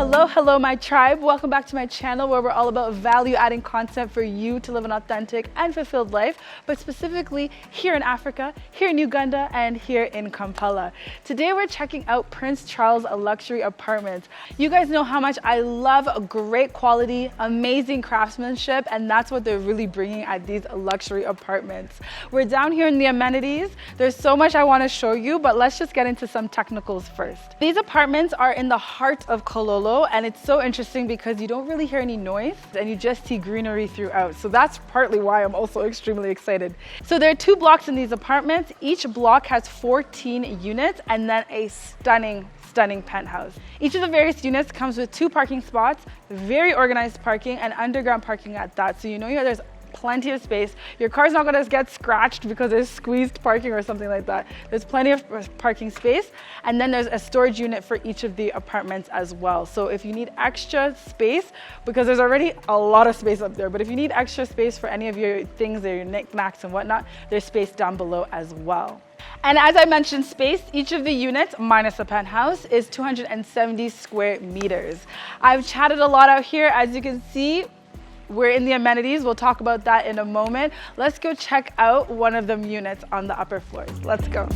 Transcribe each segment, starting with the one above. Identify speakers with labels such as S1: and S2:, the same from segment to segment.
S1: Hello, my tribe. Welcome back to my channel where we're all about value-adding content for you to live an authentic and fulfilled life, but specifically here in Africa, here in Uganda, and here in Kampala. Today we're checking out Prince Charles Luxury Apartments. You guys know how much I love great quality, amazing craftsmanship, and that's what they're really bringing at these luxury apartments. We're down here in the amenities. There's so much I want to show you, but let's just get into some technicals first. These apartments are in the heart of Kololo, and it's so interesting because you don't really hear any noise and you just see greenery throughout. So that's partly why I'm also extremely excited. So there are 2 blocks in these apartments. Each block has 14 units and then a stunning penthouse. Each of the various units comes with 2 parking spots, very organized parking, and underground parking at that. So you know there's plenty of space. Your car's not going to get scratched because there's squeezed parking or something like that. There's plenty of parking space, and then there's a storage unit for each of the apartments as well. So if you need extra space, because there's already a lot of space up there, but if you need extra space for any of your things, your knickknacks and whatnot, there's space down below as well. And as I mentioned space, each of the units, minus the penthouse, is 270 square meters. I've chatted a lot out here. As you can see, we're in the amenities. We'll talk about that in a moment. Let's go check out one of the units on the upper floors. Let's go.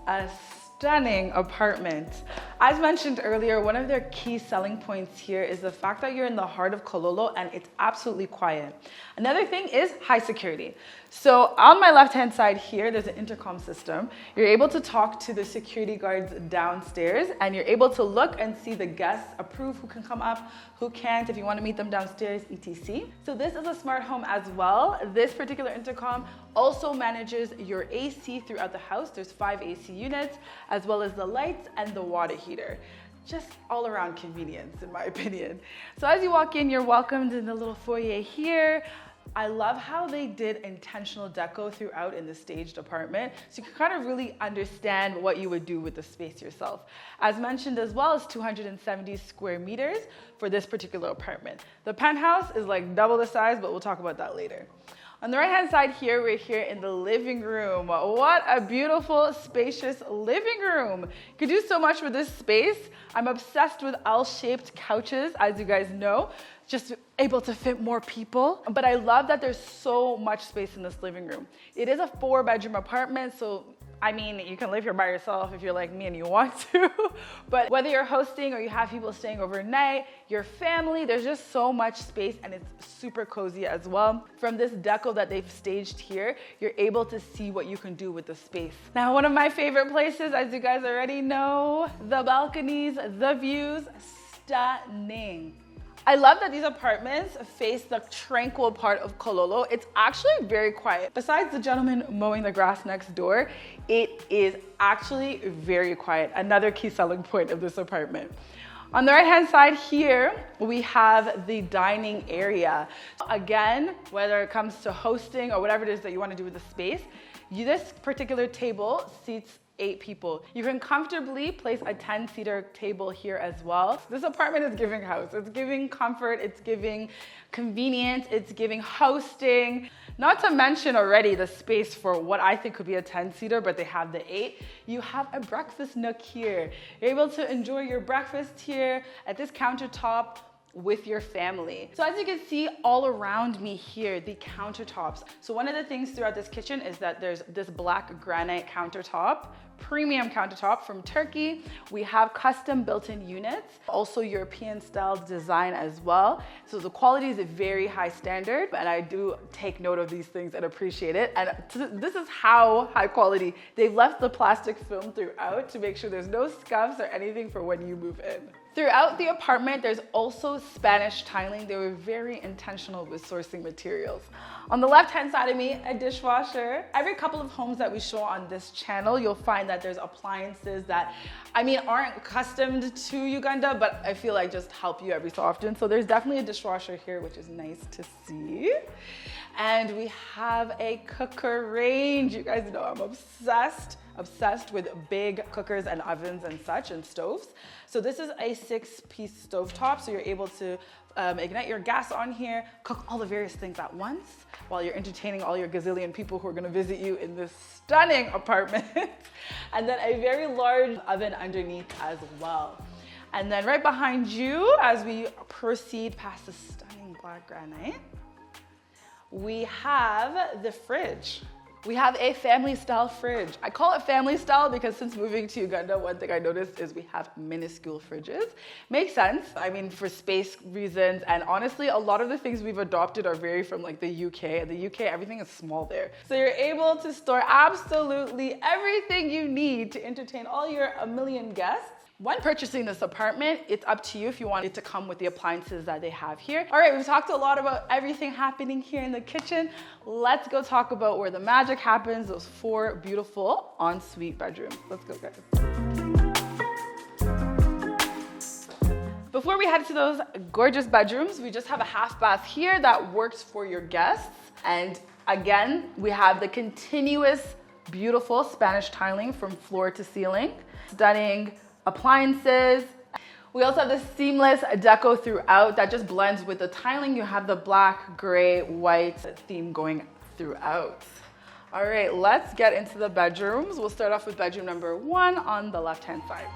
S1: A stunning apartment. As mentioned earlier, one of their key selling points here is the fact that you're in the heart of Kololo and it's absolutely quiet. Another thing is high security. So on my left-hand side here, there's an intercom system. You're able to talk to the security guards downstairs and you're able to look and see the guests, approve who can come up, who can't, if you want to meet them downstairs, etc. So this is a smart home as well. This particular intercom also manages your AC throughout the house. There's 5 AC units, as well as the lights and the water heater. Just all around convenience, in my opinion. So as you walk in, you're welcomed in the little foyer here. I love how they did intentional deco throughout in the staged apartment, so you can kind of really understand what you would do with the space yourself. As mentioned as well, it's 270 square meters for this particular apartment. The penthouse is like double the size, but we'll talk about that later. On the right-hand side here, we're here in the living room. What a beautiful, spacious living room. You could do so much with this space. I'm obsessed with L-shaped couches, as you guys know, just able to fit more people. But I love that there's so much space in this living room. It is a 4-bedroom apartment, so I mean, you can live here by yourself if you're like me and you want to, but whether you're hosting or you have people staying overnight, your family, there's just so much space and it's super cozy as well. From this deco that they've staged here, you're able to see what you can do with the space. Now, one of my favorite places, as you guys already know, the balconies, the views, stunning. I love that these apartments face the tranquil part of Kololo. It's actually very quiet. Besides the gentleman mowing the grass next door, it is actually very quiet. Another key selling point of this apartment. On the right-hand side here, we have the dining area. Again, whether it comes to hosting or whatever it is that you want to do with the space, this particular table seats 8 people. You can comfortably place a 10-seater table here as well. This apartment is giving house. It's giving comfort, it's giving convenience, it's giving hosting. Not to mention already the space for what I think could be a 10-seater, but they have the 8. You have a breakfast nook here. You're able to enjoy your breakfast here at this countertop with your family. So as you can see all around me here, the countertops. So one of the things throughout this kitchen is that there's this black granite countertop, premium countertop from Turkey. We have custom built-in units, also European style design as well. So the quality is a very high standard, and I do take note of these things and appreciate it. And this is how high quality. They've left the plastic film throughout to make sure there's no scuffs or anything for when you move in. Throughout the apartment, there's also Spanish tiling. They were very intentional with sourcing materials. On the left-hand side of me, a dishwasher. Every couple of homes that we show on this channel, you'll find that there's appliances that, aren't accustomed to Uganda, but I feel like just help you every so often. So there's definitely a dishwasher here, which is nice to see. And we have a cooker range. You guys know I'm obsessed with big cookers and ovens and such and stoves. So this is a 6-piece stovetop. So you're able to ignite your gas on here, cook all the various things at once while you're entertaining all your gazillion people who are gonna visit you in this stunning apartment. And then a very large oven underneath as well. And then right behind you, as we proceed past the stunning black granite, we have the fridge. We have a family style fridge. I call it family style because since moving to Uganda, one thing I noticed is we have minuscule fridges. Makes sense. I mean, for space reasons. And honestly, a lot of the things we've adopted are very from like the UK. In the UK, everything is small there. So you're able to store absolutely everything you need to entertain all your a million guests. When purchasing this apartment, it's up to you if you want it to come with the appliances that they have here. All right, we've talked a lot about everything happening here in the kitchen. Let's go talk about where the magic happens, those 4 beautiful ensuite bedrooms. Let's go, guys. Before we head to those gorgeous bedrooms, we just have a half bath here that works for your guests. And again, we have the continuous, beautiful Spanish tiling from floor to ceiling. Stunning appliances. We also have the seamless deco throughout that just blends with the tiling. You have the black, gray, white theme going throughout. All right, let's get into the bedrooms. We'll start off with bedroom number 1 on the left-hand side.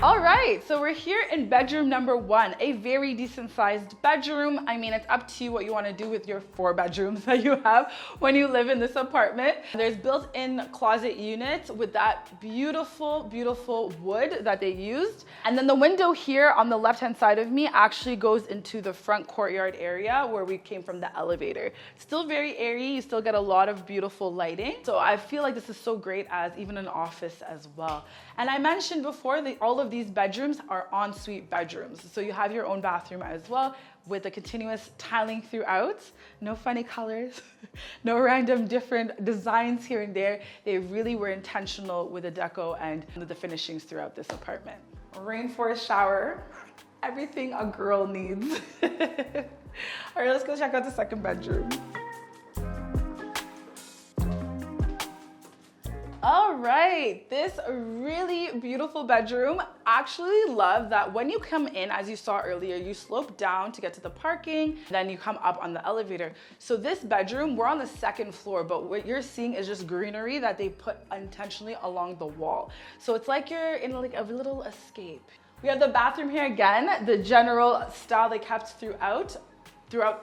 S1: All right, so we're here in bedroom number 1, a very decent sized bedroom. I mean, it's up to you what you want to do with your 4 bedrooms that you have when you live in this apartment. There's built-in closet units with that beautiful, beautiful wood that they used. And then the window here on the left-hand side of me actually goes into the front courtyard area where we came from the elevator. Still very airy, you still get a lot of beautiful lighting. So I feel like this is so great as even an office as well. And I mentioned before that all of these bedrooms are ensuite bedrooms. So you have your own bathroom as well with a continuous tiling throughout. No funny colors, no random different designs here and there. They really were intentional with the deco and the finishings throughout this apartment. Rainforest shower, everything a girl needs. All right, let's go check out the second bedroom. All right, this really beautiful bedroom. Actually love that when you come in, as you saw earlier, you slope down to get to the parking, then you come up on the elevator. So this bedroom, we're on the 2nd floor, but what you're seeing is just greenery that they put intentionally along the wall. So it's like you're in like a little escape. We have the bathroom here again, the general style they kept throughout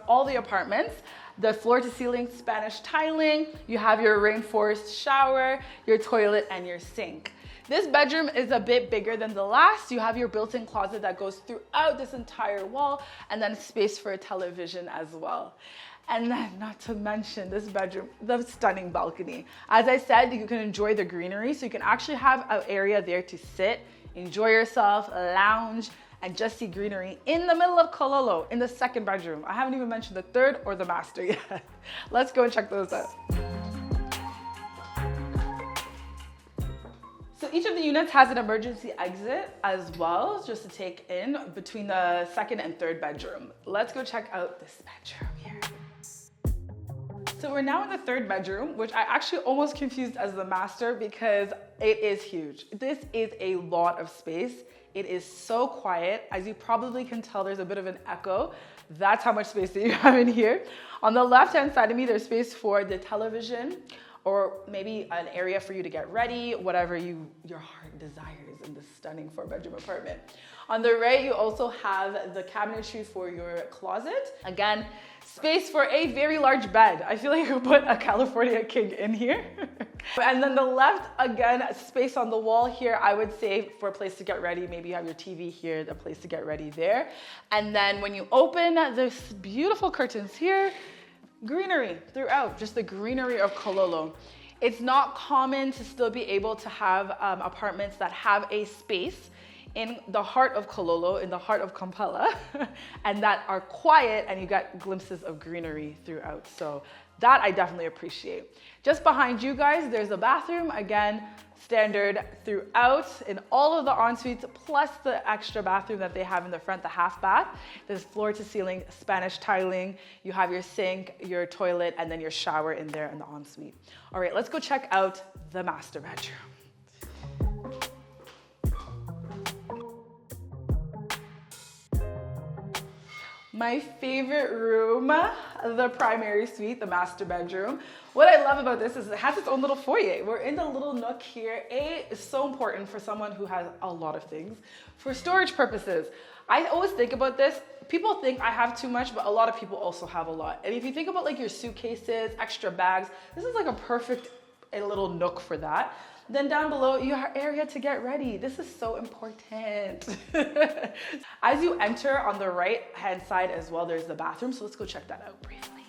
S1: all the apartments. The floor to ceiling Spanish tiling, you have your rainforest shower, your toilet, and your sink. This bedroom is a bit bigger than the last. You have your built-in closet that goes throughout this entire wall, and then space for a television as well. And then not to mention this bedroom, the stunning balcony. As I said, you can enjoy the greenery, so you can actually have an area there to sit, enjoy yourself, lounge, and just see greenery in the middle of Kololo in the 2nd bedroom. I haven't even mentioned the 3rd or the master yet. Let's go and check those out. So each of the units has an emergency exit as well, just to take in between the 2nd and 3rd bedroom. Let's go check out this bedroom here. So we're now in the 3rd bedroom, which I actually almost confused as the master because it is huge. This is a lot of space. It is so quiet. As you probably can tell, there's a bit of an echo. That's how much space that you have in here. On the left-hand side of me, there's space for the television or maybe an area for you to get ready, whatever your heart desires in this stunning 4-bedroom apartment. On the right, you also have the cabinetry for your closet. Again, space for a very large bed. I feel like you could put a California king in here. And then the left, again, space on the wall here, I would say for a place to get ready. Maybe you have your TV here, the place to get ready there. And then when you open this beautiful curtains here, greenery throughout, just the greenery of Kololo. It's not common to still be able to have apartments that have a space in the heart of Kololo, in the heart of Kampala, and that are quiet and you get glimpses of greenery throughout. So that I definitely appreciate. Just behind you guys, there's a bathroom. Again, standard throughout in all of the en-suites, plus the extra bathroom that they have in the front, the half bath. There's floor to ceiling Spanish tiling. You have your sink, your toilet, and then your shower in there in the en-suite. All right, let's go check out the master bedroom. My favorite room, the primary suite, the master bedroom. What I love about this is it has its own little foyer. We're in the little nook here. Is so important for someone who has a lot of things. For storage purposes, I always think about this. People think I have too much, but a lot of people also have a lot. And if you think about like your suitcases, extra bags, this is like a perfect little nook for that. Then down below, your area to get ready. This is so important. As you enter on the right-hand side as well, there's the bathroom. So let's go check that out briefly.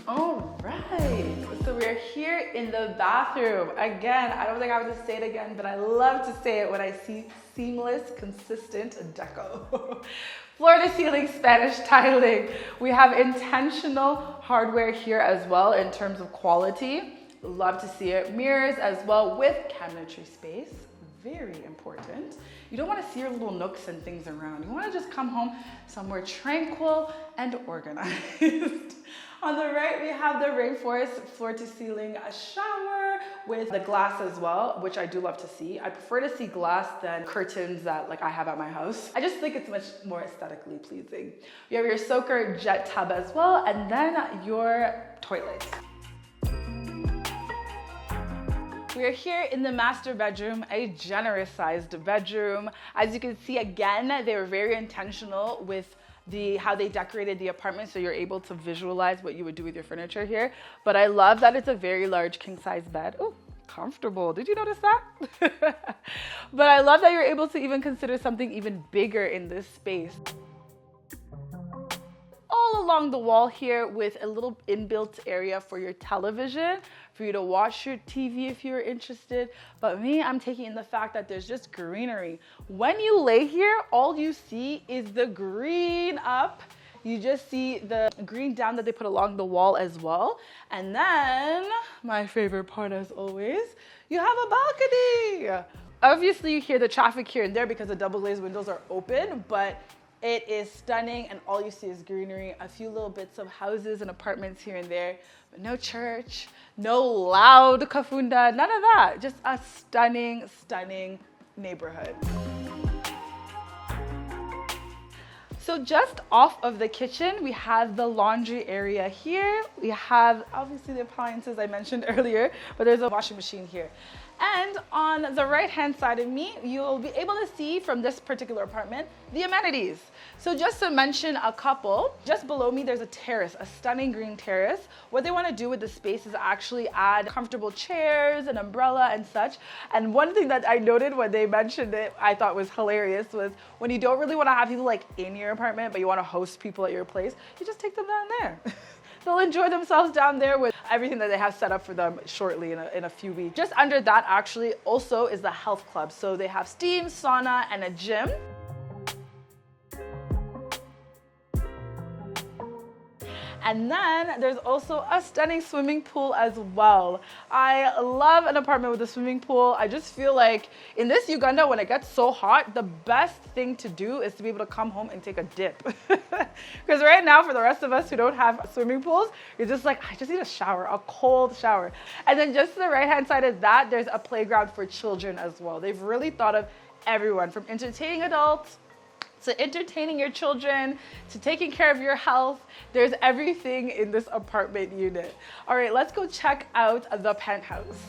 S1: All right, so we're here in the bathroom. Again, I don't think I have to say it again, but I love to say it when I see seamless, consistent deco. Floor to ceiling Spanish tiling. We have intentional hardware here as well in terms of quality. Love to see it. Mirrors as well with cabinetry space. Very important. You don't want to see your little nooks and things around. You want to just come home somewhere tranquil and organized. On the right, we have the rainforest floor to ceiling shower with the glass as well, which I do love to see. I prefer to see glass than curtains that like I have at my house. I just think it's much more aesthetically pleasing. You have your soaker jet tub as well, and then your toilet. We are here in the master bedroom, a generous sized bedroom. As you can see, again, they were very intentional with how they decorated the apartment, so you're able to visualize what you would do with your furniture here. But I love that it's a very large king size bed. Oh, comfortable. Did you notice that? But I love that you're able to even consider something even bigger in this space. All along the wall here with a little inbuilt area for your television, for you to watch your TV if you're interested. But me, I'm taking in the fact that there's just greenery. When you lay here, all you see is the green up. You just see the green down that they put along the wall as well. And then, my favorite part as always, you have a balcony. Obviously you hear the traffic here and there because the double glazed windows are open, but it is stunning and all you see is greenery, a few little bits of houses and apartments here and there, but no church, no loud kafunda, none of that. Just a stunning, stunning neighborhood. So just off of the kitchen, we have the laundry area here. We have obviously the appliances I mentioned earlier, but there's a washing machine here. And on the right-hand side of me, you'll be able to see from this particular apartment, the amenities. So just to mention a couple, just below me, there's a terrace, a stunning green terrace. What they want to do with the space is actually add comfortable chairs, an umbrella and such. And one thing that I noted when they mentioned it, I thought was hilarious, was when you don't really want to have people like in your apartment, but you want to host people at your place, you just take them down there. They'll enjoy themselves down there with everything that they have set up for them shortly in a few weeks. Just under that actually also is the health club. So they have steam, sauna, and a gym. And then there's also a stunning swimming pool as well. I love an apartment with a swimming pool. I just feel like in this Uganda, when it gets so hot, the best thing to do is to be able to come home and take a dip. Because right now, for the rest of us who don't have swimming pools, you're just like, I just need a shower, a cold shower. And then just to the right-hand side of that, there's a playground for children as well. They've really thought of everyone, from entertaining adults to entertaining your children, to taking care of your health. There's everything in this apartment unit. All right, let's go check out the penthouse.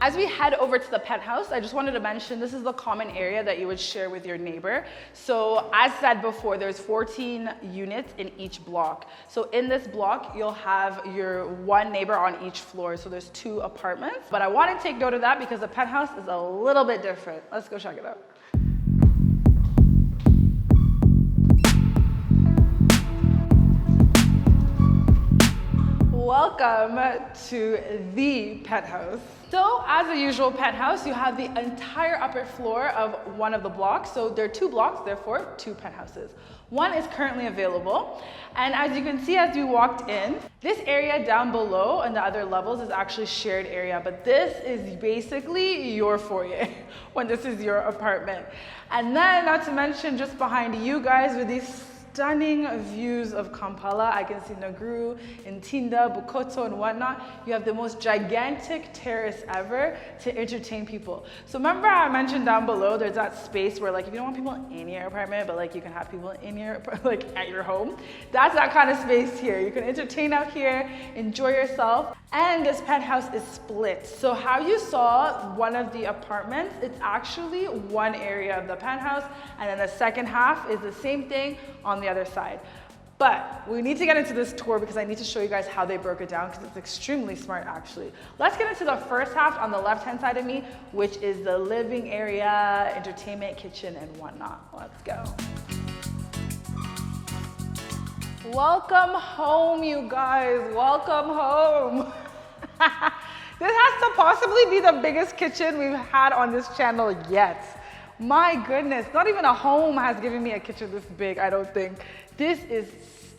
S1: As we head over to the penthouse, I just wanted to mention this is the common area that you would share with your neighbor. So as said before, there's 14 units in each block. So in this block, you'll have your one neighbor on each floor. So there's 2 apartments. But I want to take note of that because the penthouse is a little bit different. Let's go check it out. Welcome to the penthouse. So as a usual penthouse, you have the entire upper floor of one of the blocks. So there are 2 blocks, therefore 2 penthouses. One is currently available. And as you can see as you walked in, this area down below and the other levels is actually shared area, but this is basically your foyer when this is your apartment. And then not to mention just behind you guys with these stunning views of Kampala. I can see Naguru, Ntinda, Bukoto, and whatnot. You have the most gigantic terrace ever to entertain people. So remember I mentioned down below, there's that space where like if you don't want people in your apartment, but like you can have people in your, like at your home. That's that kind of space here. You can entertain out here, enjoy yourself. And this penthouse is split. So how you saw one of the apartments, it's actually one area of the penthouse, and then the second half is the same thing on the other side. But we need to get into this tour because I need to show you guys how they broke it down because it's extremely smart actually. Let's get into the first half on the left-hand side of me, which is the living area, entertainment, kitchen, and whatnot. Let's go. Welcome home, you guys. Welcome home. This has to possibly be the biggest kitchen we've had on this channel yet. My goodness, not even a home has given me a kitchen this big, I don't think. This is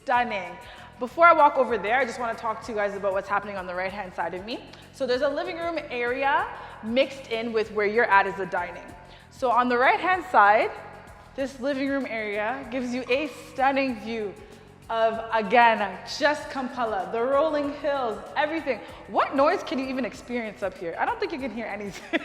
S1: stunning. Before I walk over there, I just want to talk to you guys about what's happening on the right-hand side of me. So there's a living room area mixed in with where you're at is the dining. So on the right-hand side, this living room area gives you a stunning view of, again, just Kampala, the rolling hills, everything. What noise can you even experience up here? I don't think you can hear anything.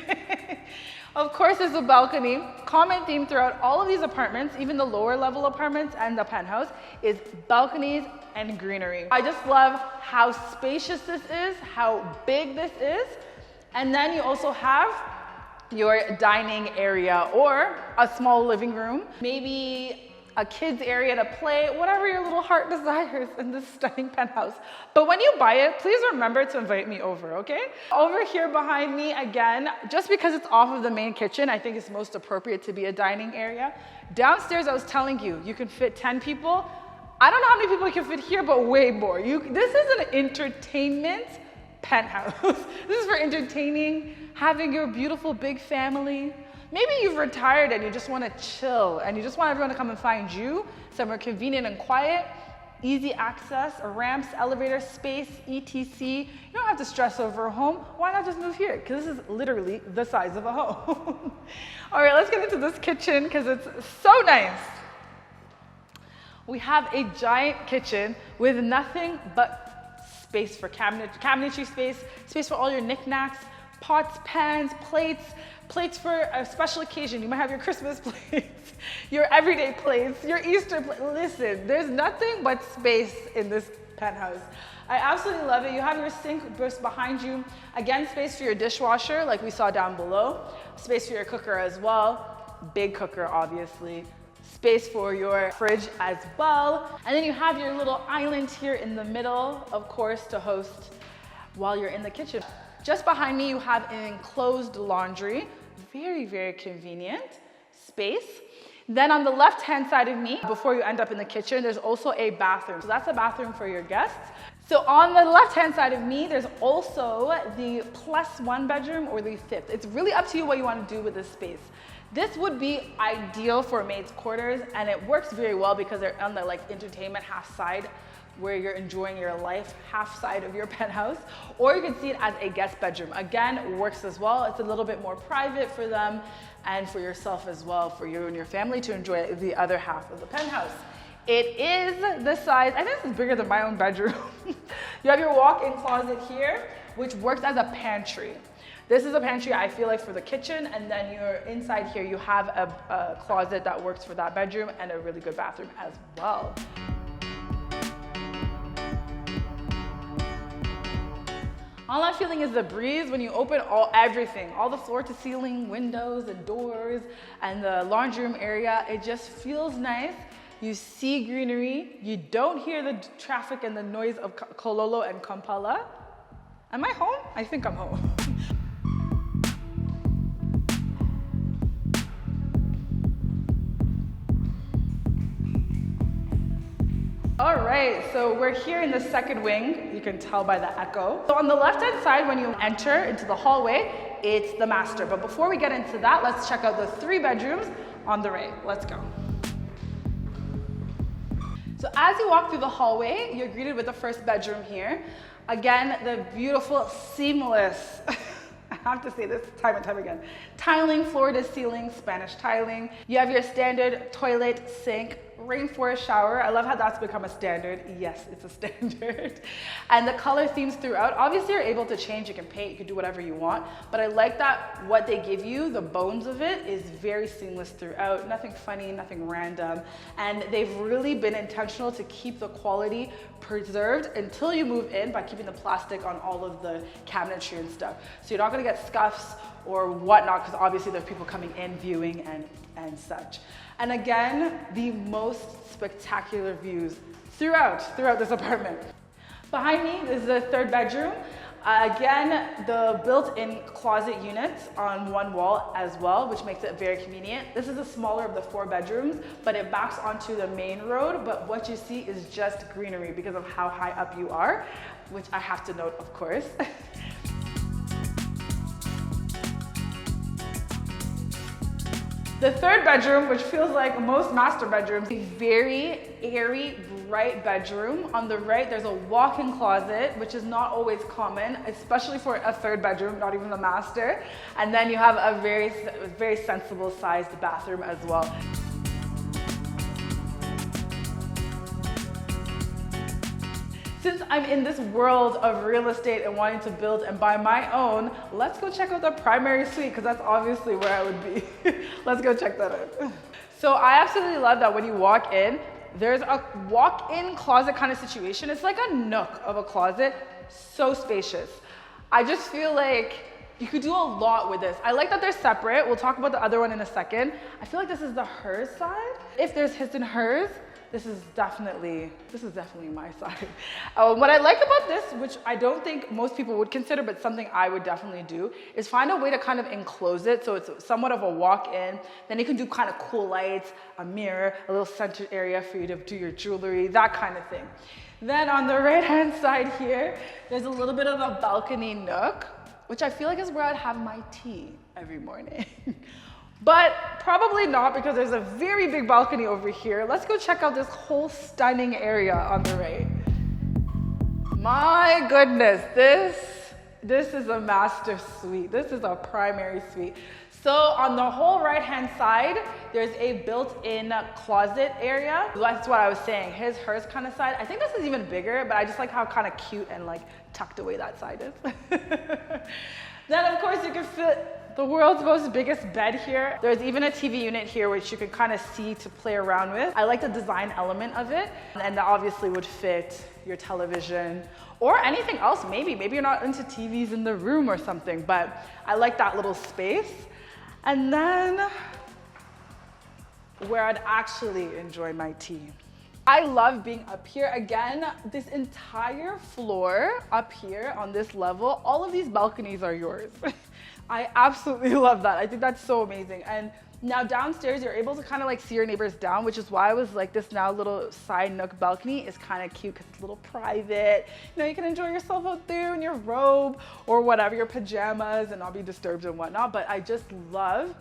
S1: Of course, there's a balcony. Common theme throughout all of these apartments, even the lower level apartments and the penthouse, is balconies and greenery. I just love how spacious this is, how big this is. And then you also have your dining area or a small living room, maybe a kid's area to play, whatever your little heart desires in this stunning penthouse. But when you buy it, please remember to invite me over, okay? Over here behind me, again, just because it's off of the main kitchen, I think it's most appropriate to be a dining area. Downstairs, I was telling you, you can fit 10 people. I don't know how many people you can fit here, but way more. This is an entertainment penthouse. This is for entertaining, having your beautiful big family. Maybe you've retired and you just want to chill and you just want everyone to come and find you somewhere convenient and quiet, easy access, ramps, elevator space, etc. You don't have to stress over a home. Why not just move here? Because this is literally the size of a home. All right, let's get into this kitchen because it's so nice. We have a giant kitchen with nothing but space for cabinetry space for all your knickknacks, pots, pans, plates for a special occasion. You might have your Christmas plates, your everyday plates, your Easter plates. Listen, there's nothing but space in this penthouse. I absolutely love it. You have your sink just behind you. Again, space for your dishwasher, like we saw down below. Space for your cooker as well. Big cooker, obviously. Space for your fridge as well. And then you have your little island here in the middle, of course, to host while you're in the kitchen. Just behind me, you have an enclosed laundry. Very, very convenient space. Then on the left-hand side of me, before you end up in the kitchen, there's also a bathroom. So that's a bathroom for your guests. So on the left-hand side of me, there's also the +1 bedroom or the 5th. It's really up to you what you want to do with this space. This would be ideal for maid's quarters, and it works very well because they're on the entertainment half side where you're enjoying your life, half side of your penthouse, or you can see it as a guest bedroom. Again, works as well. It's a little bit more private for them and for yourself as well, for you and your family to enjoy the other half of the penthouse. It is the size, I think this is bigger than my own bedroom. You have your walk-in closet here, which works as a pantry. This is a pantry, I feel like, for the kitchen, and then you're inside here, you have a closet that works for that bedroom and a really good bathroom as well. All I'm feeling is the breeze when you open everything, all the floor to ceiling, windows and doors, and the laundry room area. It just feels nice. You see greenery. You don't hear the traffic and the noise of Kololo and Kampala. Am I home? I think I'm home. All right, so we're here in the second wing. You can tell by the echo. So on the left-hand side, when you enter into the hallway, it's the master. But before we get into that, let's check out the 3 bedrooms on the right. Let's go. So as you walk through the hallway, you're greeted with the first bedroom here. Again, the beautiful, seamless, I have to say this time and time again, tiling, floor to ceiling, Spanish tiling. You have your standard toilet, sink, rainforest shower. I love how that's become a standard. Yes, it's a standard. And the color themes throughout. Obviously, you're able to change. You can paint, you can do whatever you want. But I like that what they give you, the bones of it, is very seamless throughout. Nothing funny, nothing random. And they've really been intentional to keep the quality preserved until you move in by keeping the plastic on all of the cabinetry and stuff. So you're not gonna get scuffs or whatnot, because obviously there's people coming in, viewing and such. And again, the most spectacular views throughout this apartment. Behind me is the 3rd bedroom. Again, the built-in closet units on one wall as well, which makes it very convenient. This is the smaller of the 4 bedrooms, but it backs onto the main road. But what you see is just greenery because of how high up you are, which I have to note, of course. The 3rd bedroom, which feels like most master bedrooms, a very airy, bright bedroom. On the right, there's a walk-in closet, which is not always common, especially for a 3rd bedroom, not even the master. And then you have a very sensible sized bathroom as well. Since I'm in this world of real estate and wanting to build and buy my own, let's go check out the primary suite, because that's obviously where I would be. Let's go check that out. So I absolutely love that when you walk in, there's a walk-in closet kind of situation. It's like a nook of a closet, so spacious. I just feel like you could do a lot with this. I like that they're separate. We'll talk about the other one in a second. I feel like this is the hers side. If there's his and hers, this is definitely my side. What I like about this, which I don't think most people would consider, but something I would definitely do, is find a way to kind of enclose it so it's somewhat of a walk-in. Then you can do kind of cool lights, a mirror, a little center area for you to do your jewelry, that kind of thing. Then on the right-hand side here, there's a little bit of a balcony nook, which I feel like is where I'd have my tea every morning. But probably not, because there's a very big balcony over here. Let's go check out this whole stunning area on the right. My goodness, this is a master suite. This is a primary suite. So on the whole right-hand side, there's a built-in closet area. That's what I was saying, his, hers kind of side. I think this is even bigger, but I just like how kind of cute and like tucked away that side is. Then of course you can fit the world's most biggest bed here. There's even a TV unit here, which you can kind of see to play around with. I like the design element of it, and that obviously would fit your television or anything else. Maybe you're not into TVs in the room or something, but I like that little space. And then where I'd actually enjoy my tea. I love being up here. Again, this entire floor up here on this level, all of these balconies are yours. I absolutely love that. I think that's so amazing. And now downstairs, you're able to kind of like see your neighbors down, which is why I was like, this now little side nook balcony is kind of cute because it's a little private. You know, you can enjoy yourself out there in your robe or whatever, your pajamas, and not be disturbed and whatnot. But I just love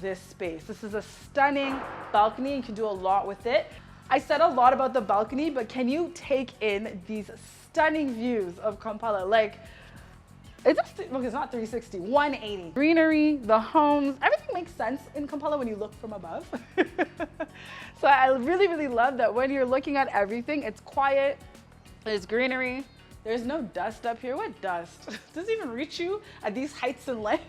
S1: this space. This is a stunning balcony. You can do a lot with it. I said a lot about the balcony, but can you take in these stunning views of Kampala? Like, it's not 360, 180. Greenery, the homes, everything makes sense in Kampala when you look from above. So I really, really love that when you're looking at everything, it's quiet, there's greenery, there's no dust up here. What dust? Does it even reach you at these heights in life?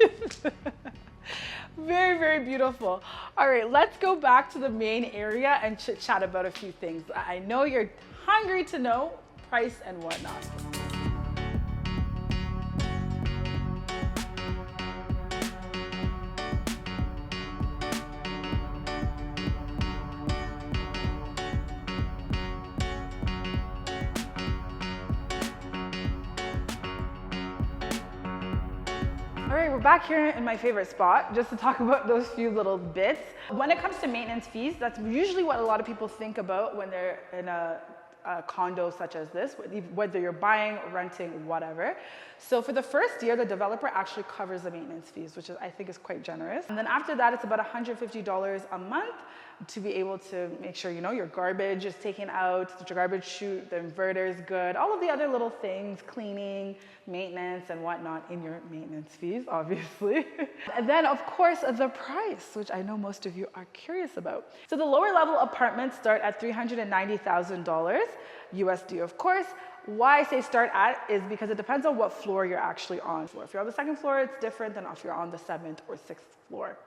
S1: Very, very beautiful. All right, let's go back to the main area and chit chat about a few things. I know you're hungry to know price and whatnot. All right, we're back here in my favorite spot just to talk about those few little bits. When it comes to maintenance fees, that's usually what a lot of people think about when they're in a a condo such as this, whether you're buying, renting, whatever. So for the first year, the developer actually covers the maintenance fees, which I think is quite generous. And then after that, it's about $150 a month to be able to make sure, your garbage is taken out, that your garbage chute, the inverter is good, all of the other little things, cleaning, maintenance, and whatnot in your maintenance fees, obviously. And then, of course, the price, which I know most of you are curious about. So the lower level apartments start at $390,000 USD, of course. Why I say start at is because it depends on what floor you're actually on. If you're on the second floor, it's different than if you're on the 7th or 6th floor.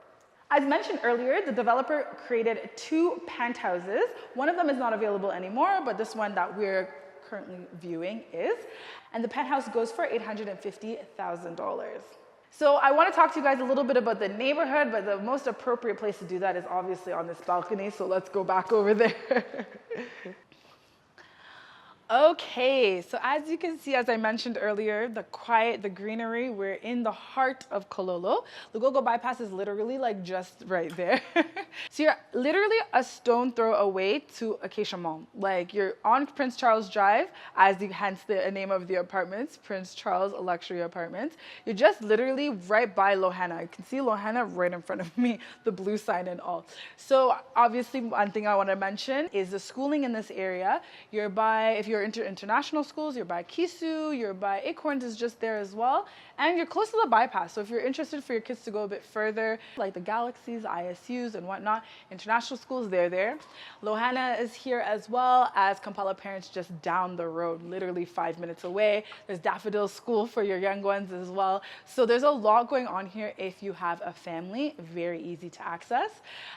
S1: As mentioned earlier, the developer created 2 penthouses. One of them is not available anymore, but this one that we're currently viewing is. And the penthouse goes for $850,000. So I want to talk to you guys a little bit about the neighborhood, but the most appropriate place to do that is obviously on this balcony. So let's go back over there. Okay, so as you can see, as I mentioned earlier, the quiet, the greenery, we're in the heart of Kololo. The Lugogo bypass is literally like just right there. So you're literally a stone throw away to Acacia Mall. Like you're on Prince Charles Drive, hence the name of the apartments, Prince Charles Luxury Apartments. You're just literally right by Lohana. You can see Lohana right in front of me, the blue sign and all. So obviously one thing I want to mention is the schooling in this area. If you're into international schools, you're by Kisu, you're by Acorns is just there as well. And you're close to the bypass. So if you're interested for your kids to go a bit further, like the Galaxies, ISUs and whatnot, international schools, they're there. Lohana is here as well as Kampala Parents just down the road, literally 5 minutes away. There's Daffodil School for your young ones as well. So there's a lot going on here if you have a family, very easy to access.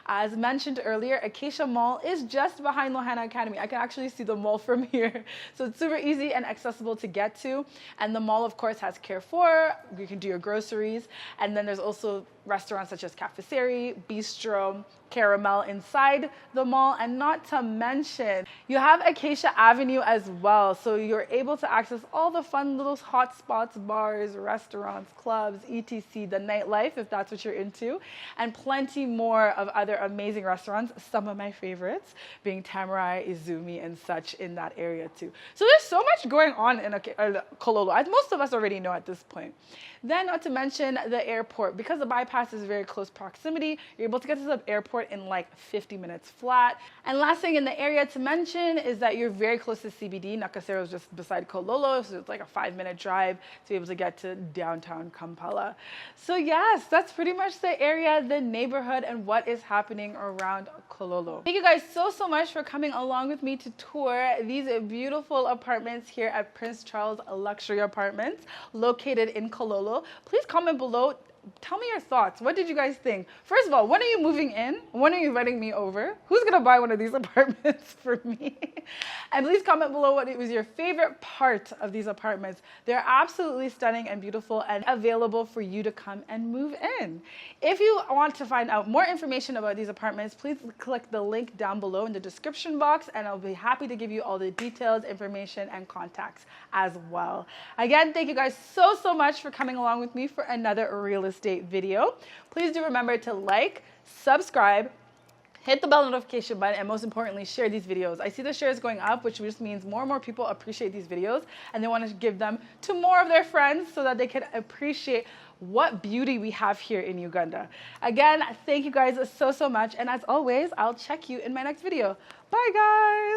S1: As mentioned earlier, Acacia Mall is just behind Lohana Academy. I can actually see the mall from here. So it's super easy and accessible to get to. And the mall, of course, has Carrefour. You can do your groceries. And then there's also restaurants such as Cafeteria, Bistro, Caramel inside the mall, and not to mention, you have Acacia Avenue as well. So you're able to access all the fun little hot spots, bars, restaurants, clubs, etc., the nightlife, if that's what you're into, and plenty more of other amazing restaurants, some of my favorites being Tamarai, Izumi, and such in that area too. So there's so much going on in Kololo, as most of us already know at this point. Then not to mention the airport. Because the bypass is very close proximity, you're able to get to the airport in like 50 minutes flat. And last thing in the area to mention is that you're very close to CBD. Nakasero is just beside Kololo, so it's like a 5-minute drive to be able to get to downtown Kampala. So yes, that's pretty much the area, the neighborhood, and what is happening around Kololo. Thank you guys so much for coming along with me to tour these beautiful apartments here at Prince Charles Luxury Apartments located in Kololo. Please comment below. Tell me your thoughts. What did you guys think? First of all, when are you moving in? When are you inviting me over? Who's going to buy one of these apartments for me? And please comment below what was your favorite part of these apartments. They're absolutely stunning and beautiful and available for you to come and move in. If you want to find out more information about these apartments, please click the link down below in the description box and I'll be happy to give you all the details, information, and contacts as well. Again, thank you guys so much for coming along with me for another real estate video. Please do remember to like, subscribe, hit the bell notification button, and most importantly, share these videos. I see the shares going up, which just means more and more people appreciate these videos and they want to give them to more of their friends so that they can appreciate what beauty we have here in Uganda. Again, thank you guys so much. And as always, I'll check you in my next video. Bye guys.